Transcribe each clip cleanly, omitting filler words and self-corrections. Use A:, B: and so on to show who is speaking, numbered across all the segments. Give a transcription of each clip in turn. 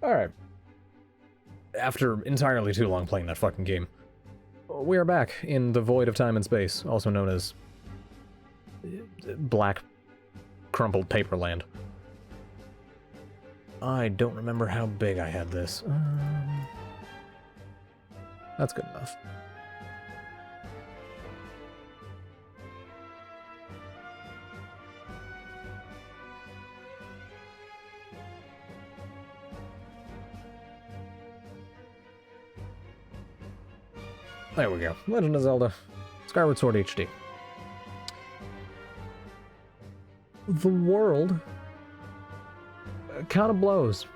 A: Alright. After entirely too long playing that fucking game, we are back in the void of time and space, also known as black crumpled paper land. I don't remember how big I had this. That's good enough. There we go. Legend of Zelda. Skyward Sword HD. The world kind of blows.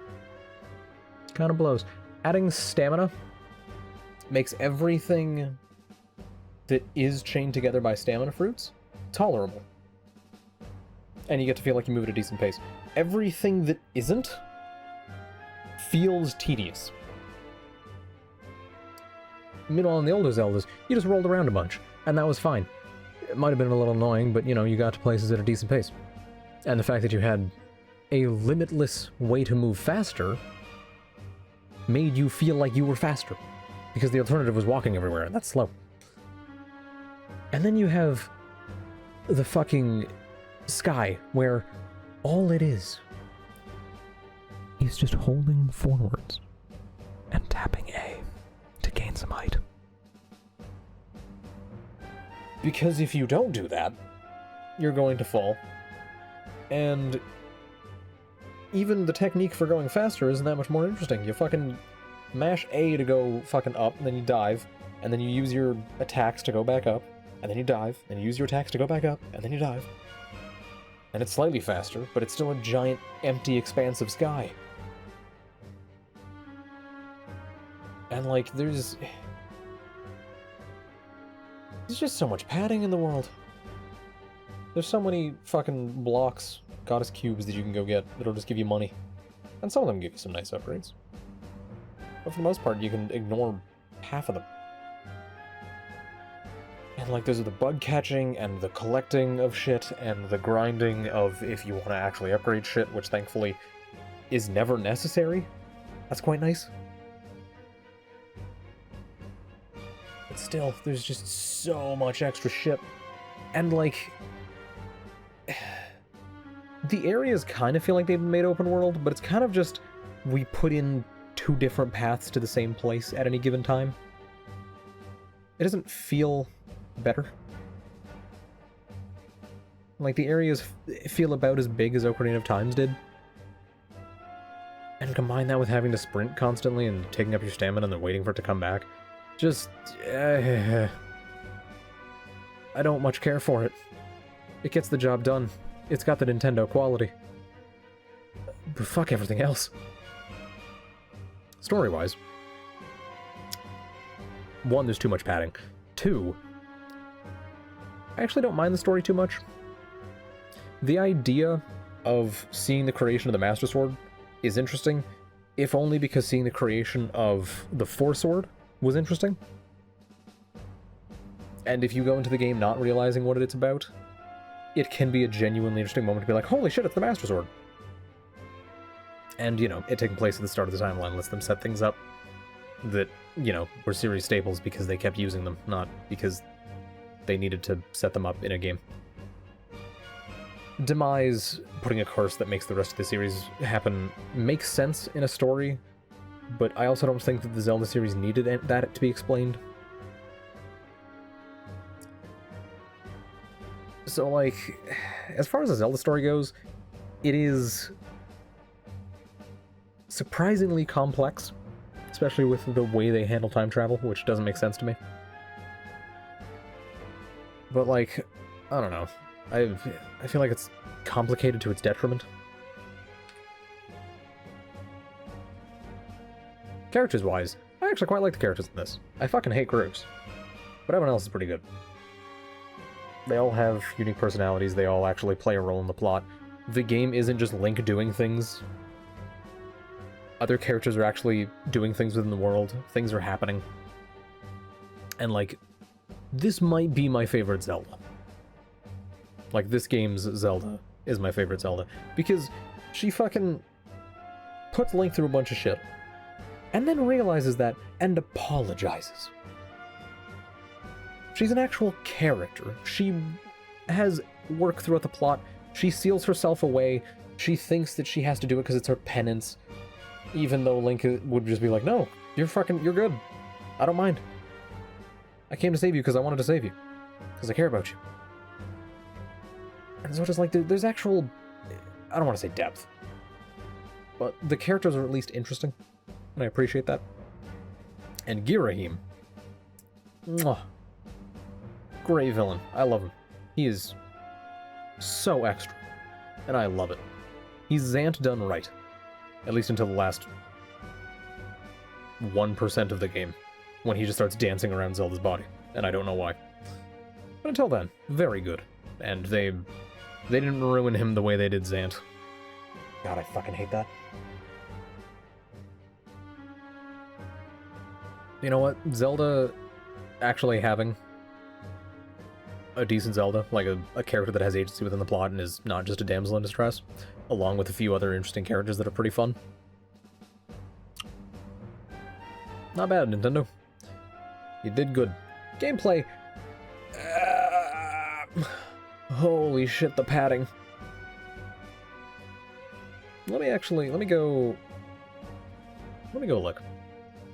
A: Kind of blows. Adding stamina makes everything that is chained together by stamina fruits tolerable. And you get to feel like you move at a decent pace. Everything that isn't feels tedious. Meanwhile, in the older Zeldas, you just rolled around a bunch, and that was fine. It might have been a little annoying, but, you know, you got to places at a decent pace. And the fact that you had a limitless way to move faster made you feel like you were faster, because the alternative was walking everywhere, and that's slow. And then you have the fucking sky, where all it is just holding forwards and tapping A to gain some height. Because if you don't do that, you're going to fall. And even the technique for going faster isn't that much more interesting. You fucking mash A to go fucking up, and then you dive, and then you use your attacks to go back up, and then you dive, and you use your attacks to go back up, and then you dive. And it's slightly faster, but it's still a giant, empty expanse of sky. And, like, there's just so much padding in the world. There's so many fucking blocks, goddess cubes that you can go get that'll just give you money. And some of them give you some nice upgrades. But for the most part, you can ignore half of them. And, like, those are the bug catching, and the collecting of shit, and the grinding of if you want to actually upgrade shit, which thankfully is never necessary. That's quite nice. But still, there's just so much extra shit. And, like, the areas kind of feel like they've been made open world, but it's kind of just, we put in two different paths to the same place at any given time. It doesn't feel better. Like, the areas feel about as big as Ocarina of Times did. And combine that with having to sprint constantly and taking up your stamina and then waiting for it to come back. Just, I don't much care for it. It gets the job done. It's got the Nintendo quality. But fuck everything else. Story-wise, 1, there's too much padding. 2, I actually don't mind the story too much. The idea of seeing the creation of the Master Sword is interesting, if only because seeing the creation of the Four Sword was interesting. And if you go into the game not realizing what it's about, it can be a genuinely interesting moment to be like, holy shit, it's the Master Sword. And, you know, it taking place at the start of the timeline lets them set things up that, you know, were series staples because they kept using them, not because they needed to set them up in a game. Demise, putting a curse that makes the rest of the series happen, makes sense in a story, but I also don't think that the Zelda series needed that to be explained. So, like, as far as the Zelda story goes, it is surprisingly complex, especially with the way they handle time travel, which doesn't make sense to me. But, like, I don't know. I feel like it's complicated to its detriment. Characters-wise, I actually quite like the characters in this. I fucking hate Grooves, but everyone else is pretty good. They all have unique personalities, they all actually play a role in the plot. The game isn't just Link doing things. Other characters are actually doing things within the world, things are happening. And, like, this might be my favorite Zelda. Like, this game's Zelda is my favorite Zelda, because she fucking puts Link through a bunch of shit, and then realizes that and apologizes. She's an actual character. She has work throughout the plot. She seals herself away. She thinks that she has to do it because it's her penance, even though Link would just be like, no, you're good. I don't mind. I came to save you because I wanted to save you. Because I care about you. And so it's just like, there's actual, I don't want to say depth, but the characters are at least interesting, and I appreciate that. And Girahim, mwah, great villain. I love him. He is so extra, and I love it. He's Zant done right, at least until the last 1% of the game, when he just starts dancing around Zelda's body, and I don't know why. But until then, very good. And they didn't ruin him the way they did Zant. God, I fucking hate that. You know what? Zelda actually having a decent Zelda, like a character that has agency within the plot and is not just a damsel in distress, along with a few other interesting characters that are pretty fun. Not bad, Nintendo. You did good. Gameplay. Holy shit, the padding. Let me go look.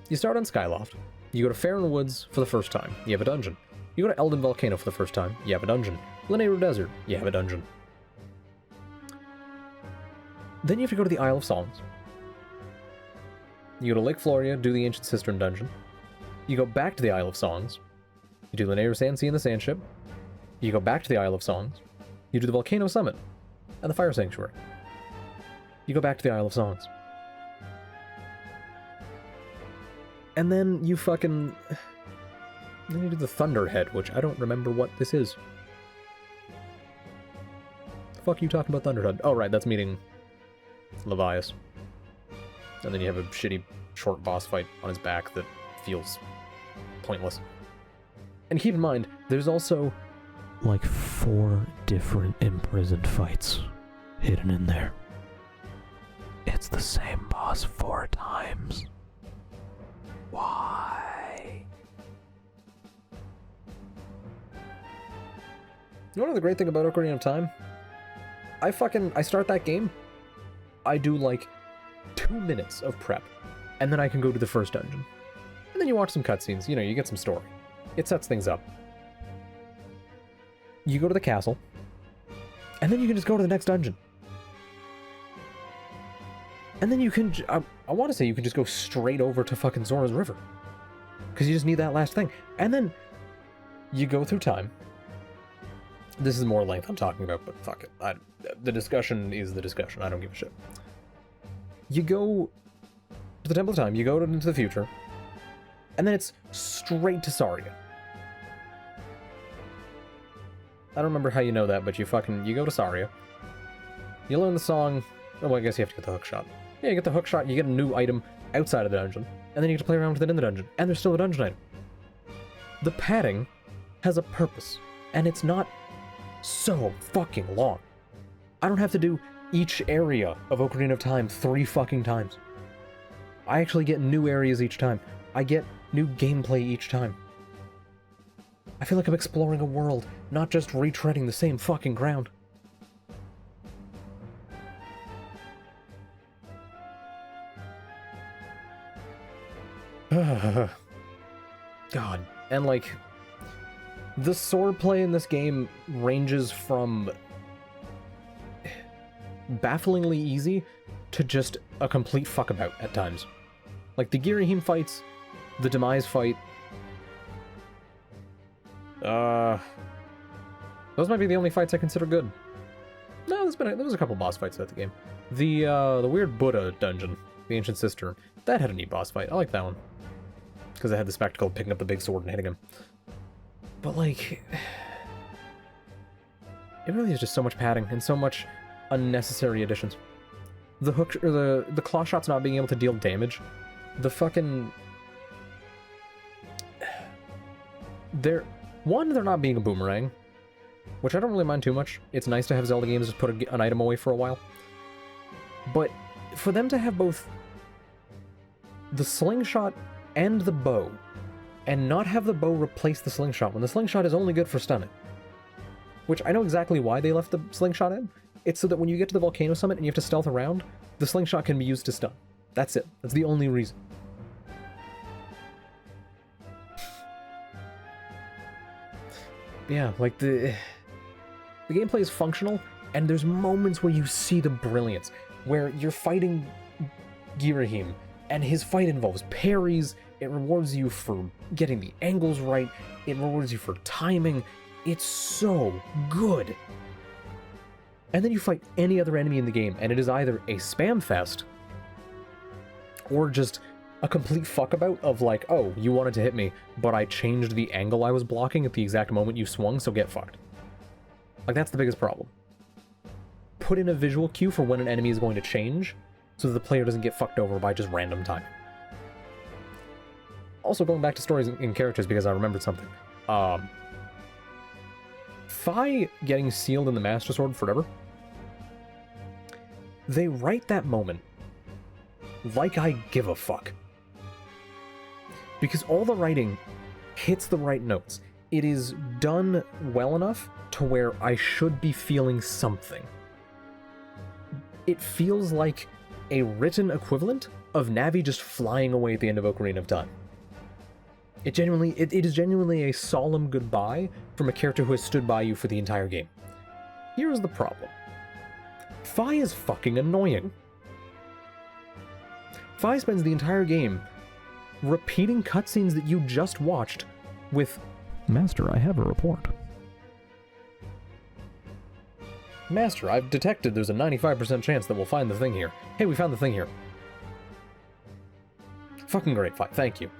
A: You start on Skyloft. You go to Faron Woods for the first time. You have a dungeon. You go to Elden Volcano for the first time. You have a dungeon. Linear Desert. You have a dungeon. Then you have to go to the Isle of Songs. You go to Lake Floria, do the Ancient Cistern dungeon. You go back to the Isle of Songs. You do Linear Sandsea and the Sandship. You go back to the Isle of Songs. You do the Volcano Summit and the Fire Sanctuary. You go back to the Isle of Songs. And then you fucking... Then you do the Thunderhead, which I don't remember what this is. The fuck are you talking about Thunderhead? Oh, right, that's meeting Levias. And then you have a shitty short boss fight on his back that feels pointless. And keep in mind, there's also like 4 different imprisoned fights hidden in there. It's the same boss 4 times. Why? You know the great thing about Ocarina of Time? I start that game, I do like 2 minutes of prep, and then I can go to the first dungeon. And then you watch some cutscenes, you get some story. It sets things up. You go to the castle, and then you can just go to the next dungeon. And then you can, I want to say you can just go straight over to fucking Zora's River. Because you just need that last thing. And then you go through time. This is more length I'm talking about, but fuck it. The discussion is the discussion. I don't give a shit. You go to the Temple of Time, you go into the future, and then it's straight to Saria. I don't remember how you know that, but you go to Saria. You learn the song. Oh, well, I guess you have to get the hook shot. Yeah, you get the hook shot, you get a new item outside of the dungeon, and then you get to play around with it in the dungeon, and there's still a dungeon item. The padding has a purpose, and it's not so fucking long. I don't have to do each area of Ocarina of Time 3 fucking times. I actually get new areas each time. I get new gameplay each time. I feel like I'm exploring a world, not just retreading the same fucking ground. God, and like, the swordplay in this game ranges from bafflingly easy to just a complete fuckabout at times. Like the Girahim fights, the Demise fight, those might be the only fights I consider good. No, there was a couple boss fights throughout the game. The weird Buddha dungeon, the Ancient Cistern, that had a neat boss fight. I like that one. Because I had the spectacle of picking up the big sword and hitting him. But like, it really is just so much padding and so much unnecessary additions. The hook, or the claw shots not being able to deal damage. The fucking... They're not being a boomerang, which I don't really mind too much. It's nice to have Zelda games just put an item away for a while. But for them to have both the slingshot and the bow, and not have the bow replace the slingshot when the slingshot is only good for stunning. Which I know exactly why they left the slingshot in. It's so that when you get to the volcano summit and you have to stealth around, the slingshot can be used to stun. That's it. That's the only reason. Yeah, like the gameplay is functional, and there's moments where you see the brilliance, where you're fighting Girahim, and his fight involves parries, it rewards you for getting the angles right, it rewards you for timing. It's so good. And then you fight any other enemy in the game, and it is either a spam fest, or just a complete fuckabout of like, oh, you wanted to hit me, but I changed the angle I was blocking at the exact moment you swung, so get fucked. Like, that's the biggest problem. Put in a visual cue for when an enemy is going to change, so that the player doesn't get fucked over by just random timing. Also, going back to stories and characters, because I remembered something. Fi getting sealed in the Master Sword forever, they write that moment like I give a fuck. Because all the writing hits the right notes. It is done well enough to where I should be feeling something. It feels like a written equivalent of Navi just flying away at the end of Ocarina of Time. It is genuinely a solemn goodbye from a character who has stood by you for the entire game. Here's the problem. Fi is fucking annoying. Fi spends the entire game repeating cutscenes that you just watched with, "Master, I have a report." "Master, I've detected there's a 95% chance that we'll find the thing here. Hey, we found the thing here." Fucking great, Fi, thank you.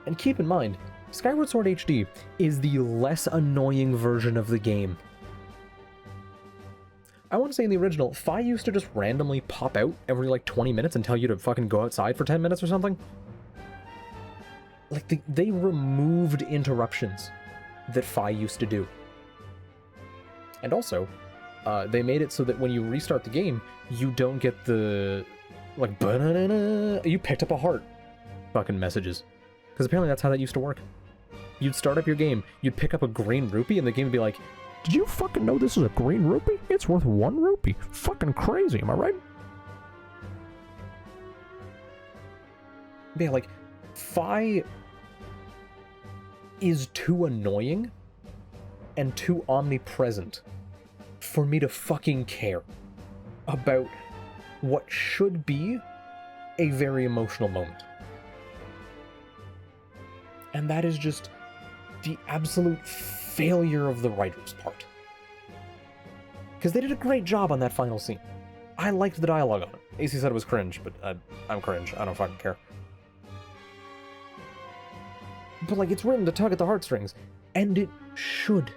A: And keep in mind, Skyward Sword HD is the less annoying version of the game. I want to say in the original, Fi used to just randomly pop out every like 20 minutes and tell you to fucking go outside for 10 minutes or something. Like, they removed interruptions that Fi used to do. And also, they made it so that when you restart the game, you don't get the, like, "Ba-na-na-na, you picked up a heart" fucking messages. Because apparently that's how that used to work. You'd start up your game, you'd pick up a green rupee, and the game would be like, "Did you fucking know this is a green rupee? It's worth 1 rupee. Fucking crazy, am I right?" Yeah, like, Fi is too annoying and too omnipresent for me to fucking care about what should be a very emotional moment. And that is just the absolute failure of the writer's part. Because they did a great job on that final scene. I liked the dialogue on it. AC said it was cringe, but I'm cringe. I don't fucking care. But, like, it's written to tug at the heartstrings, and it should.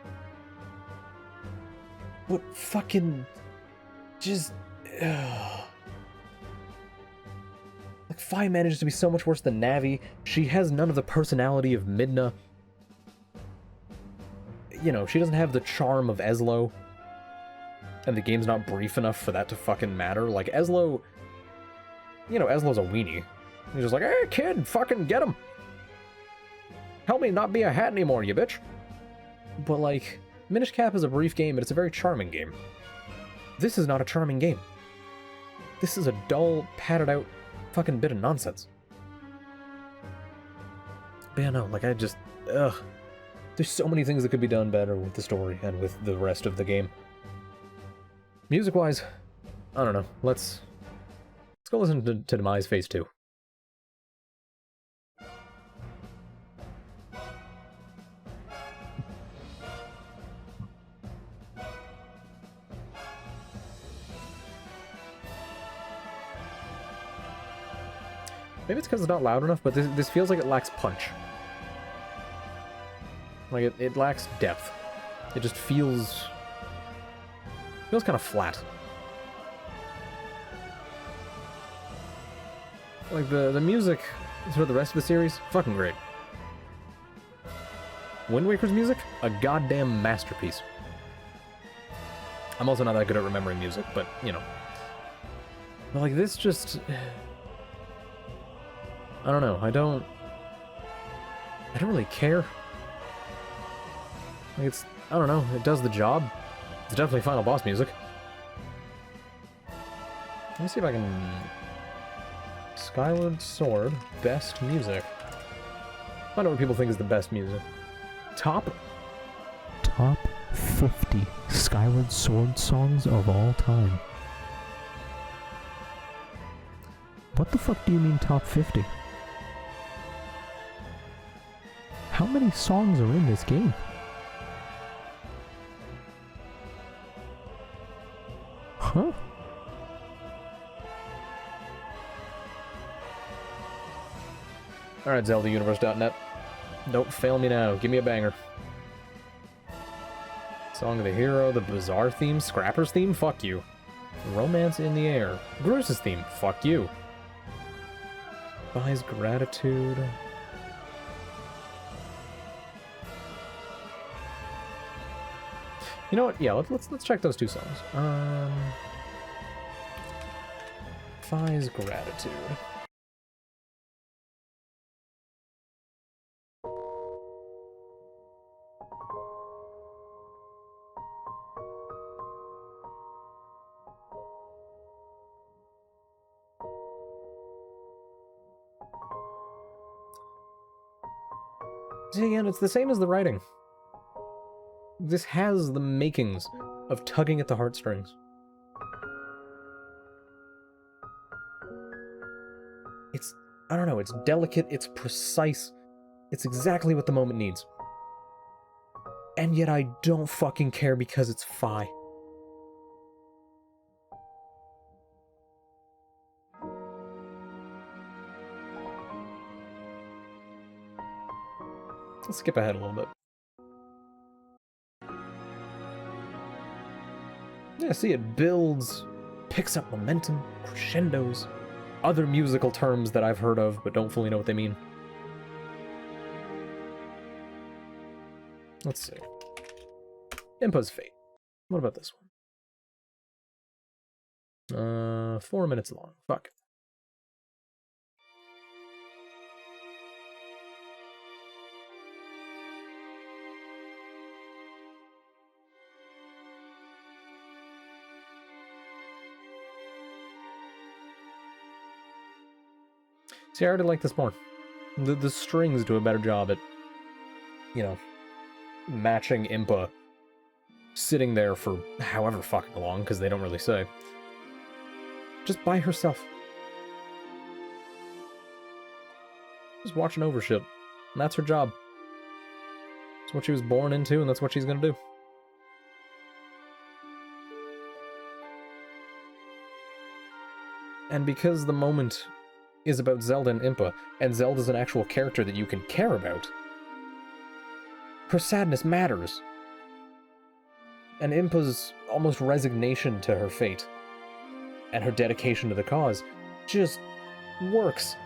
A: But fucking just... Like, Fi manages to be so much worse than Navi. She has none of the personality of Midna. You know, she doesn't have the charm of Ezlo. And the game's not brief enough for that to fucking matter. Like, Ezlo... You know, Ezlo's a weenie. He's just like, "Hey, kid, fucking get him! Help me not be a hat anymore, you bitch!" But, like, Minish Cap is a brief game, but it's a very charming game. This is not a charming game. This is a dull, padded-out fucking bit of nonsense. But yeah, no, like, I just... Ugh. There's so many things that could be done better with the story and with the rest of the game. Music-wise, I don't know. Let's go listen to Demise Phase 2. Maybe it's because it's not loud enough, but this feels like it lacks punch. Like, it lacks depth. It just feels kind of flat. Like, the music for the rest of the series, fucking great. Wind Waker's music, a goddamn masterpiece. I'm also not that good at remembering music, but, you know. But, like, this just... I don't know. I don't really care. Like I don't know, it does the job. It's definitely final boss music. Let me see if I can... Skyward Sword, best music. Find out what people think is the best music. Top
B: 50 Skyward Sword songs of all time. What the fuck do you mean top 50? How many songs are in this game? Huh?
A: Alright, ZeldaUniverse.net. Don't fail me now. Give me a banger. Song of the Hero, the Bazaar theme, Scrapper's theme, fuck you. Romance in the Air. Bruce's theme, fuck you. Buys Gratitude. You know what? Yeah, let's check those two songs. Buys Gratitude. See, again, it's the same as the writing. This has the makings of tugging at the heartstrings. It's, I don't know, it's delicate, it's precise, it's exactly what the moment needs. And yet I don't fucking care because it's Fi. Let's skip ahead a little bit. Yeah, see, it builds, picks up momentum, crescendos, other musical terms that I've heard of but don't fully know what they mean. Let's see. Impa's Fate. What about this one? 4 minutes long. Fuck. See, I already like this more. The strings do a better job at, you know, matching Impa sitting there for however fucking long, because they don't really say. Just by herself. Just watching over shit. And that's her job. That's what she was born into, and that's what she's gonna do. And because the moment is about Zelda and Impa, and Zelda's an actual character that you can care about, her sadness matters. And Impa's almost resignation to her fate, and her dedication to the cause, just works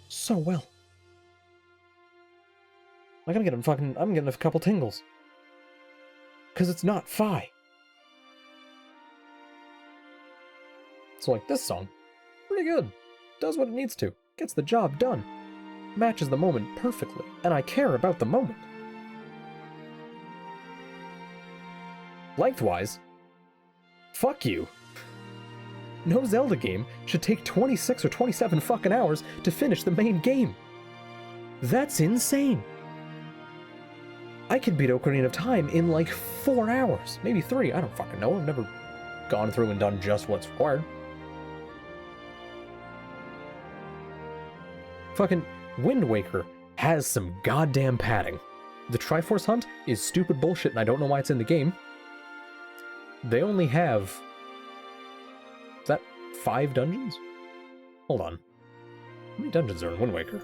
A: so well. Like, I'm getting a couple tingles. 'Cause it's not Fi. So like, this song, pretty good. Does what it needs to. Gets the job done. Matches the moment perfectly. And I care about the moment. Lengthwise, fuck you. No Zelda game should take 26 or 27 fucking hours to finish the main game. That's insane. I could beat Ocarina of Time in like 4 hours. Maybe 3, I don't fucking know. I've never gone through and done just what's required. Fucking Wind Waker has some goddamn padding. The Triforce Hunt is stupid bullshit and I don't know why it's in the game. They only have... Is that 5 dungeons? Hold on. How many dungeons are in Wind Waker?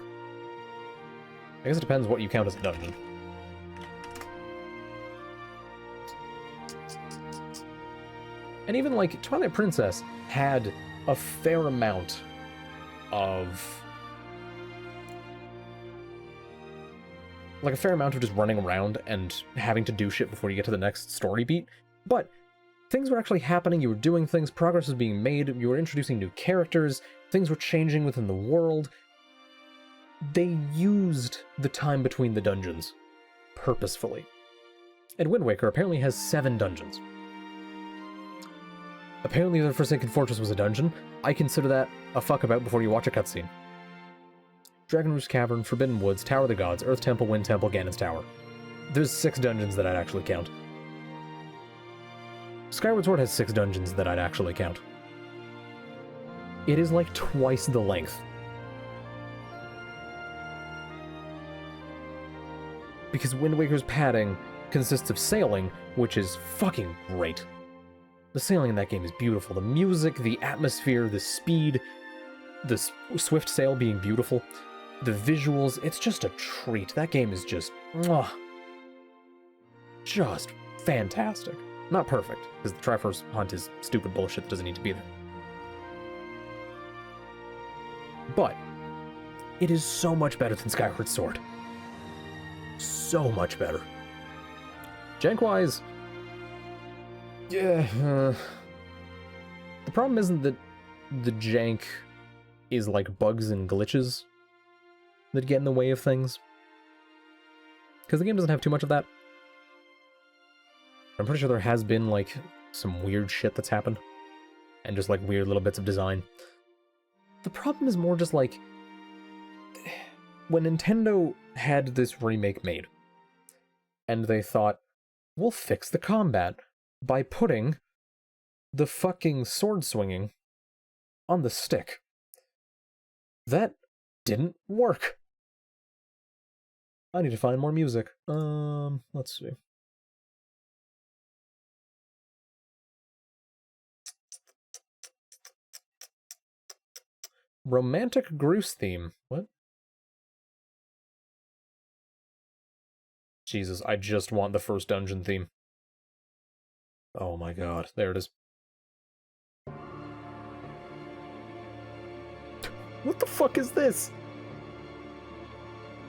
A: I guess it depends what you count as a dungeon. And even, like, Twilight Princess had a fair amount of... like, a fair amount of just running around and having to do shit before you get to the next story beat. But things were actually happening, you were doing things, progress was being made, you were introducing new characters, things were changing within the world. they used the time between the dungeons purposefully. And Wind Waker apparently has 7 dungeons. Apparently the Forsaken Fortress was a dungeon. I consider that a fuck about before you watch a cutscene. Dragon Roost Cavern, Forbidden Woods, Tower of the Gods, Earth Temple, Wind Temple, Ganon's Tower. There's 6 dungeons that I'd actually count. Skyward Sword has 6 dungeons that I'd actually count. It is like twice the length. Because Wind Waker's padding consists of sailing, which is fucking great. The sailing in that game is beautiful. The music, the atmosphere, the speed, the swift sail being beautiful, the visuals, it's just a treat. That game is just, just fantastic. Not perfect, because the Triforce Hunt is stupid bullshit that doesn't need to be there. But it is so much better than Skyward Sword. So much better. Jank-wise, yeah, the problem isn't that the jank is like bugs and glitches that get in the way of things. Because the game doesn't have too much of that. I'm pretty sure there has been like some weird shit that's happened. And just like weird little bits of design. The problem is more just like, when Nintendo had this remake made, and they thought, we'll fix the combat by putting the fucking sword swinging on the stick. That didn't work. I need to find more music. Let's see. Romantic Groose theme. What? Jesus, I just want the first dungeon theme. Oh my god, there it is. What the fuck is this?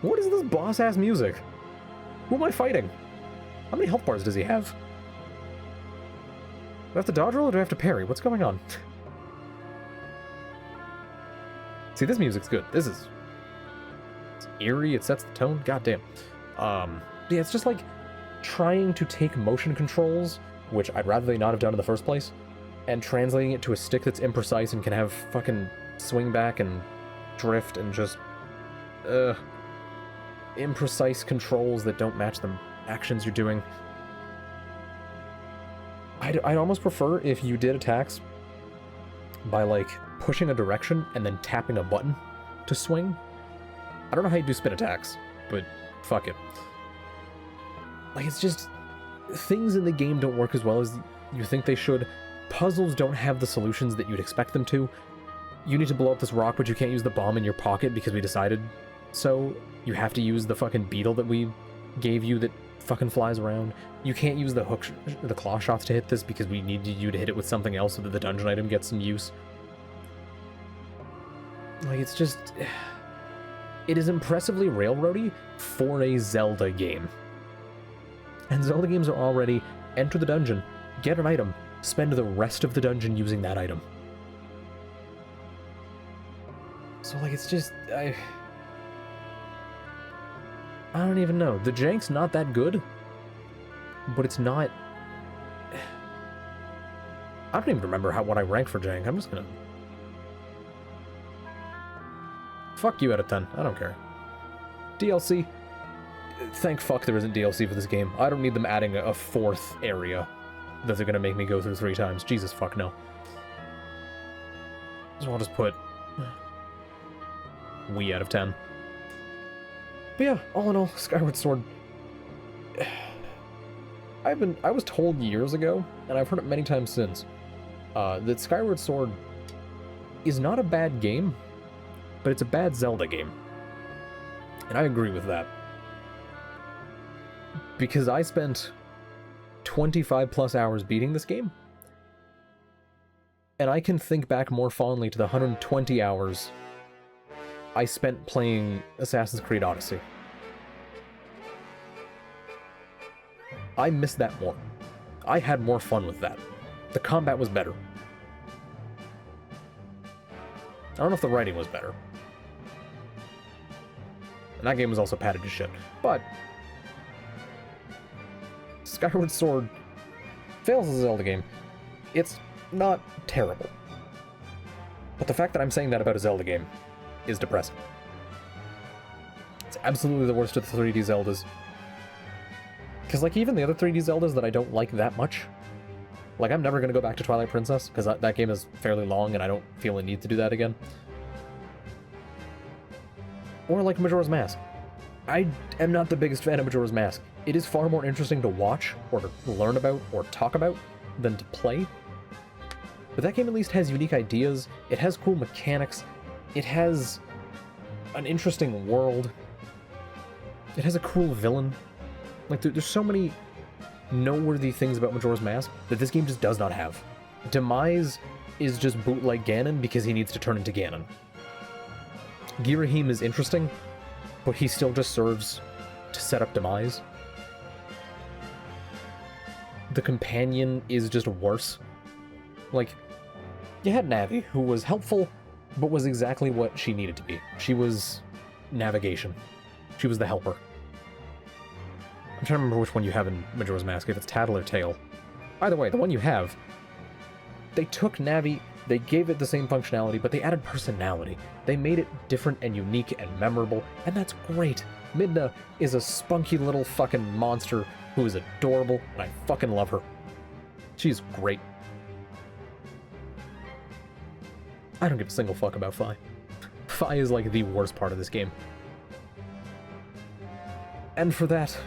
A: What is this boss-ass music? Who am I fighting? How many health bars does he have? Do I have to dodge roll or do I have to parry? What's going on? See, this music's good. It's eerie, it sets the tone. God damn. Yeah, it's just like trying to take motion controls, which I'd rather they not have done in the first place, and translating it to a stick that's imprecise and can have fucking swing back and drift and just imprecise controls that don't match the actions you're doing. I'd almost prefer if you did attacks by like pushing a direction and then tapping a button to swing. I don't know how you do spin attacks, but fuck it. Like, it's just, things in the game don't work as well as you think they should. Puzzles don't have the solutions that you'd expect them to. You need to blow up this rock, but you can't use the bomb in your pocket because we decided so. You have to use the fucking beetle that we gave you that fucking flies around. You can't use the hook, the claw shots to hit this because we needed you to hit it with something else so that the dungeon item gets some use. Like, it's just, it is impressively railroady for a Zelda game. And Zelda games are already enter the dungeon, get an item, spend the rest of the dungeon using that item. So, like, it's just, I don't even know. The jank's not that good, but it's not... I don't even remember what I ranked for jank. I'm just gonna... Fuck you out of 10. I don't care. DLC. Thank fuck there isn't DLC for this game. I don't need them adding a 4th area that they're gonna make me go through 3 times. Jesus fuck no. So I'll just put... Wii out of 10. But yeah, all in all, Skyward Sword... I was told years ago, and I've heard it many times since, that Skyward Sword is not a bad game, but it's a bad Zelda game. And I agree with that. Because I spent 25 plus hours beating this game, and I can think back more fondly to the 120 hours I spent playing Assassin's Creed Odyssey. I miss that more. I had more fun with that. The combat was better. I don't know if the writing was better. And that game was also padded to shit. But Skyward Sword fails as a Zelda game. It's not terrible. But the fact that I'm saying that about a Zelda game is depressing. It's absolutely the worst of the 3D Zeldas. Because, like, even the other 3D Zeldas that I don't like that much, like, I'm never going to go back to Twilight Princess, because that game is fairly long, and I don't feel a need to do that again. Or, like, Majora's Mask. I am not the biggest fan of Majora's Mask. It is far more interesting to watch, or to learn about, or talk about, than to play. But that game at least has unique ideas, it has cool mechanics, it has an interesting world, it has a cool villain. Like, there's so many noteworthy things about Majora's Mask that this game just does not have. Demise is just bootleg Ganon because he needs to turn into Ganon. Girahim is interesting, but he still just serves to set up Demise. The companion is just worse. Like, you had Navi, who was helpful, but was exactly what she needed to be. She was navigation. She was the helper. I'm trying to remember which one you have in Majora's Mask, if it's Tattle or Tail. Either way, the one you have, they took Navi, they gave it the same functionality, but they added personality. They made it different and unique and memorable, and that's great. Midna is a spunky little fucking monster who is adorable, and I fucking love her. She's great. I don't give a single fuck about Fi. Fi is like the worst part of this game. And for that,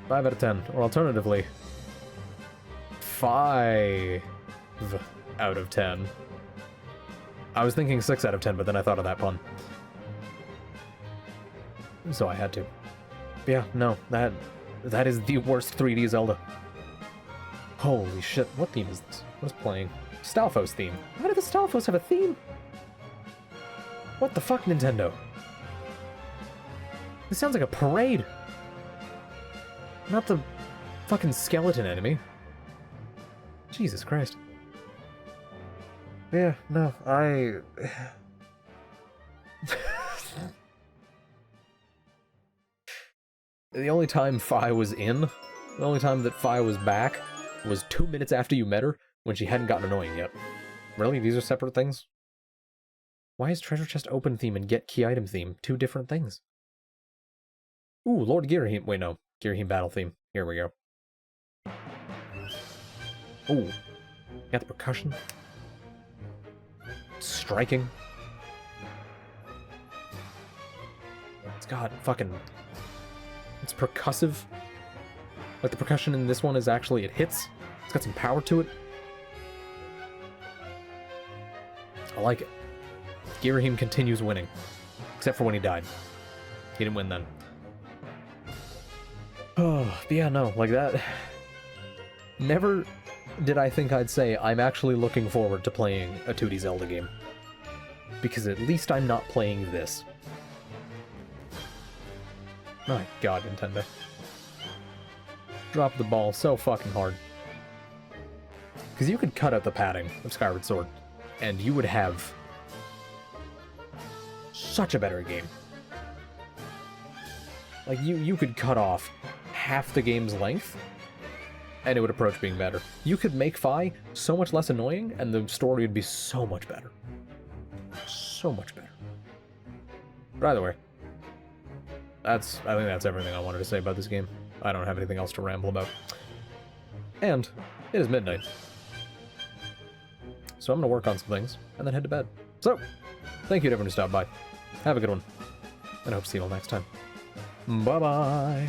A: 5 out of 10, or alternatively, 5 out of 10. I was thinking 6 out of 10, but then I thought of that pun. So I had to. But yeah, no, that is the worst 3D Zelda. Holy shit, what theme is this? What is playing? Stalfos theme. Why did the Stalfos have a theme? What the fuck, Nintendo? This sounds like a parade. Not the fucking skeleton enemy. Jesus Christ. Yeah, no, The only time Fi was in, the only time that Fi was back, was 2 minutes after you met her, when she hadn't gotten annoying yet. Really? These are separate things? Why is Treasure Chest Open theme and Get Key Item theme 2 different things? Ooh, Lord Girahim. Wait, no. Girahim Battle theme. Here we go. Ooh. Got the percussion. Striking. It's got fucking... It's percussive. Like, the percussion in this one is actually... It hits. It's got some power to it. I like it. Girahim continues winning. Except for when he died. He didn't win then. Oh, but yeah, no, like that... Never did I think I'd say I'm actually looking forward to playing a 2D Zelda game. Because at least I'm not playing this. My god, Nintendo. Drop the ball so fucking hard. Because you could cut out the padding of Skyward Sword, and you would have such a better game. Like, you could cut off half the game's length, and it would approach being better. You could make Fi so much less annoying, and the story would be so much better. So much better. But either way, I think that's everything I wanted to say about this game. I don't have anything else to ramble about. And it is midnight. So I'm going to work on some things, and then head to bed. So, thank you to everyone who stopped by. Have a good one, and I hope to see you all next time. Bye-bye!